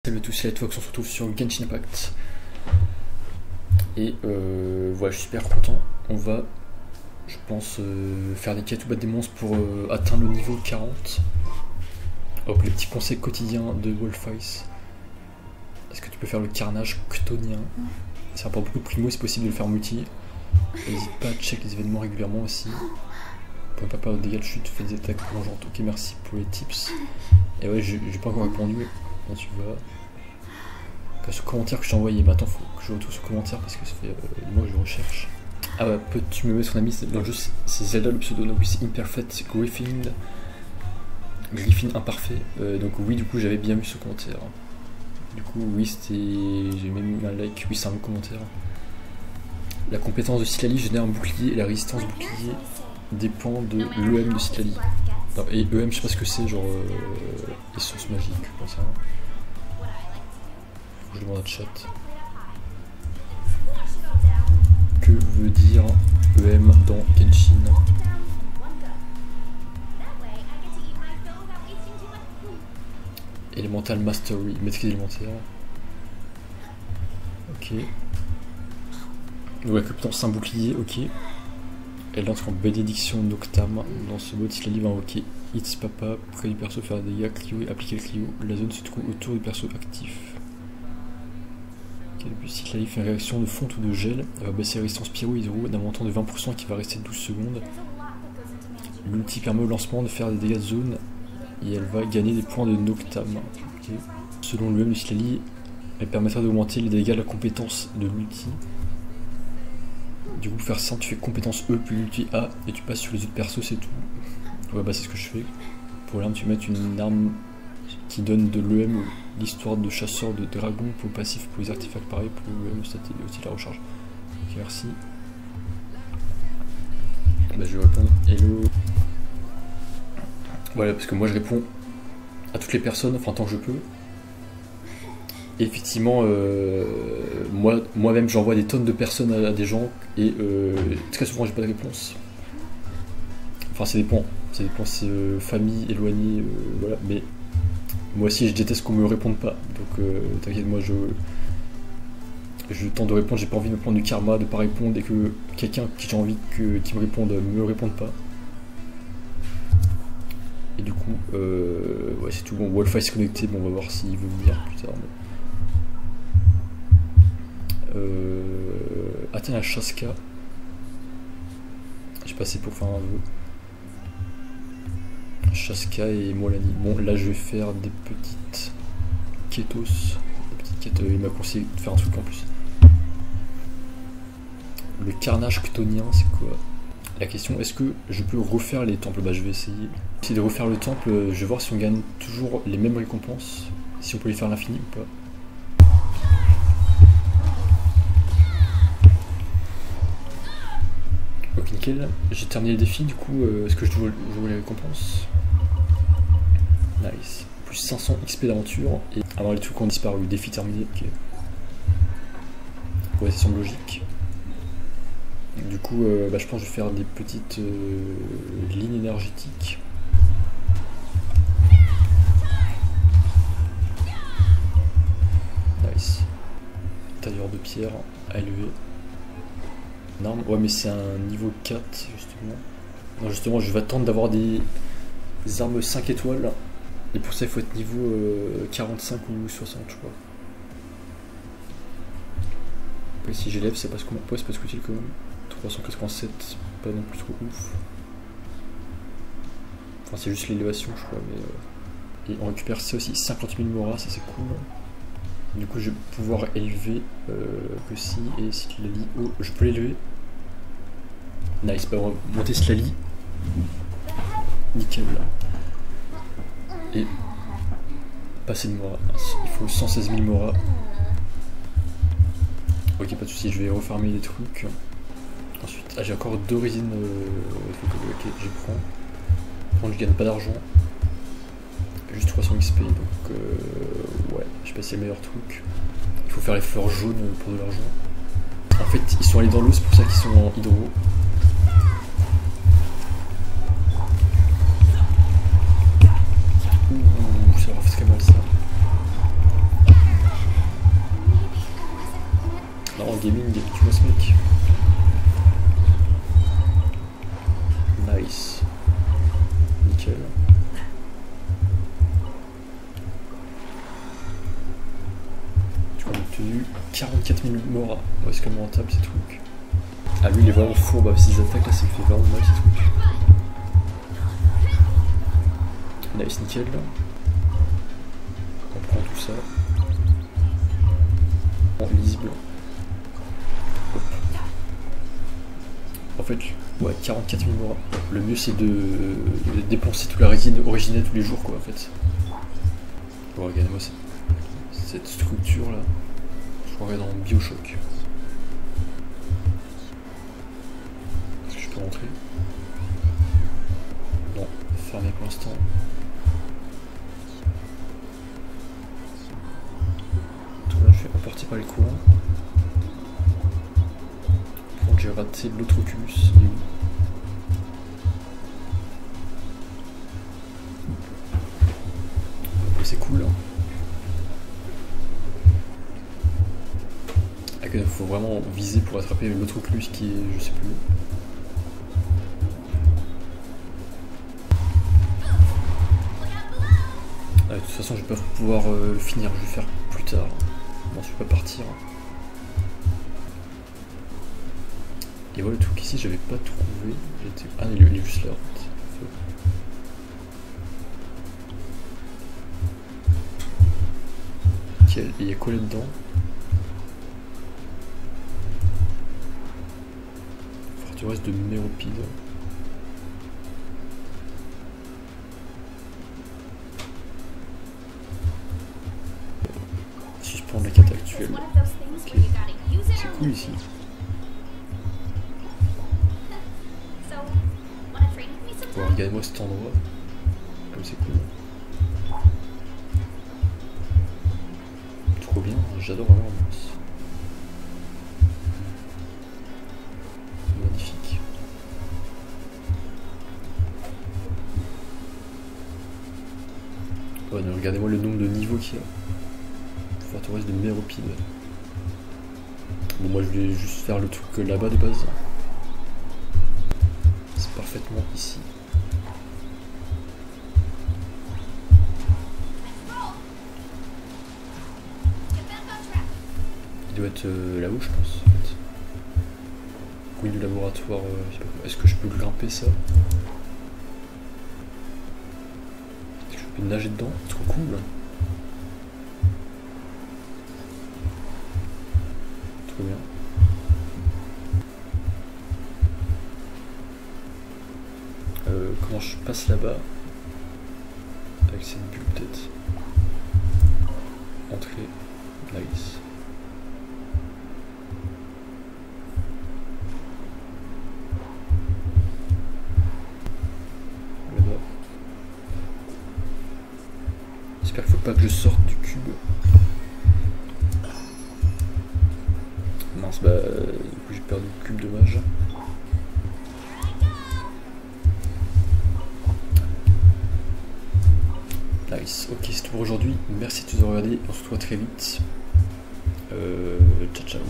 Salut à tous, c'est Lightfox, on se retrouve sur Genshin Impact. Et voilà, je suis super content. On va, je pense, faire des quêtes ou battre des monstres pour atteindre le niveau 40. Hop, les petits conseils quotidiens de Wolfice. Est-ce que tu peux faire le carnage chtonien? Ça rapporte beaucoup de primo, c'est possible de le faire multi. N'hésite pas à check les événements régulièrement aussi. Pour ne pas perdre de dégâts de chute, fais des attaques plongeantes. Ok, merci pour les tips. Et ouais, j'ai pas encore répondu. Comment tu vas? Ce commentaire que je t'ai envoyé, mais attends, faut que je retrouve ce commentaire parce que ça fait des mois que je le recherche. Ah ouais, peux-tu me mettre son ami dans le jeu? C'est Zelda, le pseudo Novice Imperfect Griffin imparfait. Donc oui, du coup j'avais bien vu ce commentaire. Du coup oui, c'était, j'ai même mis un like, oui c'est un bon commentaire. La compétence de Citlali génère un bouclier et la résistance bouclier dépend de l'EM de Citlali. Et EM, je sais pas ce que c'est, genre essence magique, comme ça. Je demande à chat. Que veut dire EM dans Genshin? Elemental Mastery, maîtrise élémentaire. Ok. Ouais, compétence un bouclier, ok. Elle entre en bénédiction Noctam. Dans ce mode, si la livre va invoquer It's Papa, près du perso, faire des dégâts, Clio et appliquer le Clio. La zone se trouve autour du perso actif. Si la livre fait une réaction de fonte ou de gel, elle va baisser la résistance pyro hydro d'un montant de 20% qui va rester 12 secondes. L'ulti permet au lancement de faire des dégâts de zone et elle va gagner des points de Noctam. Okay. Selon le même de Citlali, elle permettra d'augmenter les dégâts de la compétence de l'ulti. Du coup, pour faire ça, tu fais compétence E puis l'ulti A et tu passes sur les autres persos, c'est tout. Ouais, bah c'est ce que je fais. Pour l'arme, tu mets une arme qui donne de l'EM, l'histoire de chasseur de dragon pour passif pour les artefacts, pareil pour l'EM, c'était aussi la recharge. Ok, merci. Bah, je vais répondre hello. Voilà, parce que moi je réponds à toutes les personnes, enfin tant que je peux. Et effectivement, moi-même j'envoie des tonnes de personnes à des gens et très souvent j'ai pas de réponse. Enfin, ça dépend, c'est famille éloignée, voilà, mais. Moi aussi je déteste qu'on me réponde pas, donc t'inquiète, moi je tente de répondre, j'ai pas envie de me prendre du karma, de pas répondre et que quelqu'un qui j'ai envie qui me réponde pas. Et du coup, ouais c'est tout, bon, Wolfice est connecté, bon on va voir s'il veut venir plus tard. Mais... Atteindre la Chaska, j'ai passé pour faire un vœu. Chaska et Molani. Bon, là je vais faire des petites kétos. Des petites quêtes, il m'a conseillé de faire un truc en plus. Le carnage chtonien, c'est quoi? La question, est-ce que je peux refaire les temples? Bah je vais essayer. Essayer de refaire le temple, je vais voir si on gagne toujours les mêmes récompenses. Si on peut les faire à l'infini ou pas. Ok, nickel. J'ai terminé le défi, du coup, est-ce que je dois les récompenses? Nice. Plus 500 XP d'aventure. Et alors les trucs ont disparu. Défi terminé. Ok. Ouais, ça semble logique. Du coup, bah, je pense que je vais faire des petites lignes énergétiques. Nice. Tailleur de pierre à élever. Non, ouais, mais c'est un niveau 4, justement. Non, justement, je vais attendre d'avoir des armes 5 étoiles. Et pour ça, il faut être niveau 45 ou 60, je crois. Après, si j'élève, c'est pas ce qu'on m'a c'est pas ce que utile quand même. 387, pas non plus trop ouf. Enfin, c'est juste l'élévation, je crois. Mais, et on récupère ça aussi, 50 000 Mora, ça c'est cool. Du coup, je vais pouvoir élever que si et Citlali. Oh, je peux l'élever. Nice, bah on va monter Citlali. Nickel là. Et passer de Mora. Il faut 116 000 Mora. Ok, pas de soucis, je vais refarmer des trucs. Ensuite, ah, j'ai encore 2 résines. Ok, je prends. Par contre, je gagne pas d'argent. Juste 300 XP, donc ouais, je sais pas si c'est le meilleur truc. Il faut faire les fleurs jaunes pour de l'argent. En fait, ils sont allés dans l'eau, c'est pour ça qu'ils sont en hydro. Ouh, ça leur fait très mal ça. Gaming, tu vois ce mec. Nice. Nickel. Tu vois, on a obtenu 44 000 Mora. Ouais, c'est quand même rentable ces trucs. Ah, lui il est vraiment fourbe avec ses attaques là, ça me fait vraiment mal ces trucs. Nice, nickel. On prend tout ça. Bon, lisible. Hop. En fait, ouais, 44 000 Mora. Le mieux c'est de dépenser toute la résine originale tous les jours quoi en fait. Bon, regardez-moi cette structure là. Je crois dans Bioshock. Est-ce que je peux rentrer? Non, fermé pour l'instant. Je suis emporté par les courants. Donc j'ai raté l'autre Oculus. C'est cool. Il faut vraiment viser pour attraper l'autre Oculus qui est je sais plus. Ah, de toute façon je vais pas pouvoir le finir, je vais faire plus tard. Bon, je vais pas partir. Et voilà le truc ici, j'avais pas trouvé. Ah, il est juste là en fait. Et il y a quoi là-dedans? Forteresse de Méropide. Suspendre la carte actuelle. Ok. C'est cool ici. Bon, regardez-moi cet endroit. Comme c'est cool. Trop bien, j'adore vraiment l'ambiance. Magnifique. Ouais, donc regardez-moi le nombre de niveaux qu'il y a. Forteresse de Méropide. Bon, moi je vais juste faire le truc là-bas de base. C'est parfaitement ici. Il doit être là-haut, je pense. En fait. Oui, du laboratoire. Est-ce que je peux grimper ça? Est-ce que je peux nager dedans? C'est trop cool. Trop bien. Comment je passe là-bas? Avec cette bulle peut-être. Entrée. Nice. Là-bas. J'espère qu'il faut pas que je sorte du cube. Mince, bah du coup j'ai perdu le cube, dommage. Nice, ok, c'est tout pour aujourd'hui. Merci de nous avoir regardé. On se retrouve très vite. Ciao ciao.